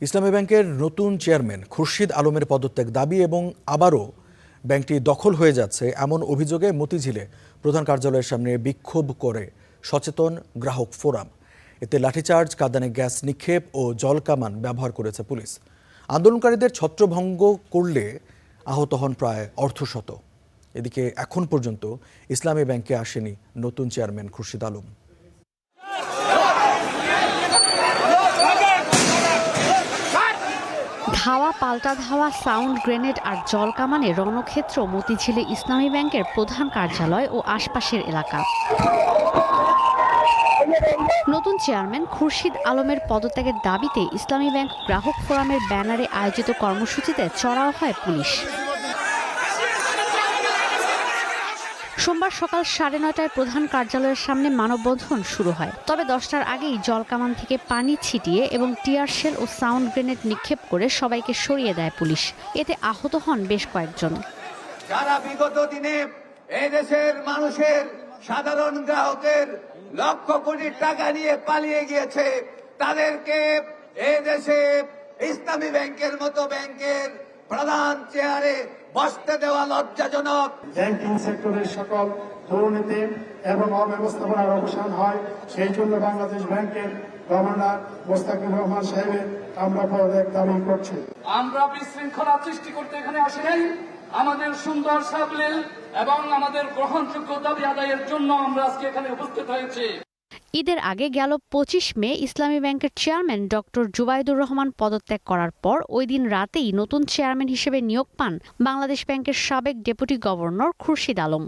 ইসলামী ব্যাংকের নতুন চেয়ারম্যান খুরশিদ আলমের পদত্যাগ দাবি এবং আবারও ব্যাংকটি দখল হয়ে যাচ্ছে এমন অভিযোগে মতিঝিলে প্রধান কার্যালয়ের সামনে বিক্ষোভ করে সচেতন গ্রাহক ফোরাম। এতে লাঠিচার্জ, কাঁদানে গ্যাস নিক্ষেপ ও জলকামান ব্যবহার করেছে পুলিশ। আন্দোলনকারীদের ছত্রভঙ্গ করলে আহত হন প্রায় অর্ধশত। এদিকে এখন পর্যন্ত ইসলামী ব্যাংকে আসেনি নতুন চেয়ারম্যান খুরশিদ আলম। ধাওয়া পাল্টা ধাওয়া, সাউন্ড গ্রেনেড আর জলকামানে রণক্ষেত্র মতিঝিলে ইসলামী ব্যাংকের প্রধান কার্যালয় ও আশপাশের এলাকা। নতুন চেয়ারম্যান খুরশিদ আলমের পদত্যাগের দাবিতে ইসলামী ব্যাংক গ্রাহক ফোরামের ব্যানারে আয়োজিত কর্মসূচিতে চড়াও হয় পুলিশ। সোমবার সকাল 9:30টায় প্রধান কার্যালয়ের সামনে মানববন্ধন শুরু হয়। তবে 10টার আগেই জলকামান থেকে পানি ছিটিয়ে এবং টিয়ার শেল ও সাউন্ড গ্রেনেড নিক্ষেপ করে সবাইকে সরিয়ে দেয় পুলিশ। এতে আহত হন বেশ কয়েকজন। যারা বিগত দিনে এই দেশের মানুষের সাধারণ গ্রাহকের লক্ষ কোটি টাকা নিয়ে পালিয়ে গিয়েছে, তাদেরকে এই দেশে ইসলামী ব্যাংকের মতো ব্যাংকের প্রধান চেয়ারে বসতে দেওয়া লজ্জাজনক। ব্যাংকিং সেক্টরের সকল দুর্নীতি এবং অব্যবস্থাপনার অবসান হয়, সেই জন্য বাংলাদেশ ব্যাংকের গভর্নর মোস্তাকির রহমান সাহেবের আমরা পদত্যাগ দাবি করছি। আমরা বিশৃঙ্খলা সৃষ্টি করতে এখানে আসি নাই। আমাদের সুন্দর সাবলীল এবং আমাদের গ্রহণযোগ্য দাবি আদায়ের জন্য আমরা আজকে এখানে উপস্থিত হয়েছি। ঈদের আগে গেল 25 মে ইসলামী ব্যাংকের চেয়ারম্যান ডক্টর জুবাইদুর রহমান পদত্যাগ করার পর ওই দিন রাতেই নতুন চেয়ারম্যান হিসেবে নিয়োগ পান বাংলাদেশ ব্যাংকের সাবেক deputy governor Khurshid Alam.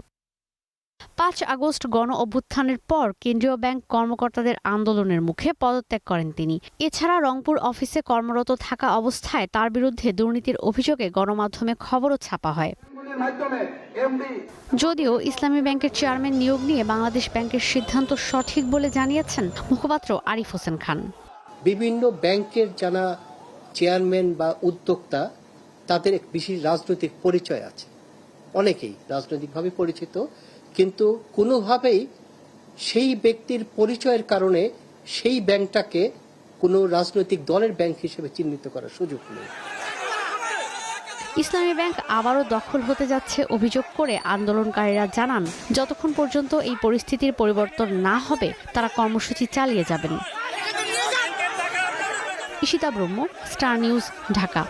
5 August গণ অভ্যুত্থানের পর কেন্দ্রীয় ব্যাংক কর্মকর্তাদের আন্দোলনের মুখে পদত্যাগ করেন তিনি। এছাড়া রংপুর অফিসে কর্মরত থাকা অবস্থায় তার বিরুদ্ধে দুর্নীতির অভিযোগে গণমাধ্যমে খবরও ছাপা হয়। যদিও ইসলামী ব্যাংকের চেয়ারম্যান নিয়োগ নিয়ে বাংলাদেশ ব্যাংকের সিদ্ধান্ত সঠিক বলে জানিয়েছেন মুখপাত্র আরিফ হোসেন খান। বিভিন্ন ব্যাংকের যারা চেয়ারম্যান বা উদ্যোক্তা, তাদের এক বিশেষ রাজনৈতিক পরিচয় আছে। অনেকেই রাজনৈতিকভাবে পরিচিত, কিন্তু কোনোভাবেই সেই ব্যক্তির পরিচয়ের কারণে সেই ব্যাংকটাকে কোনো রাজনৈতিক দলের ব্যাংক হিসেবে চিহ্নিত করার সুযোগ নেই। ইসলামী ব্যাংক আবারও দখল হতে যাচ্ছে অভিযোগ করে আন্দোলনকারীরা জানান, যতক্ষণ পর্যন্ত এই পরিস্থিতির পরিবর্তন না হবে তারা কর্মসূচি চালিয়ে যাবেন। ঈশিতা ব্রহ্ম, স্টার নিউজ, ঢাকা।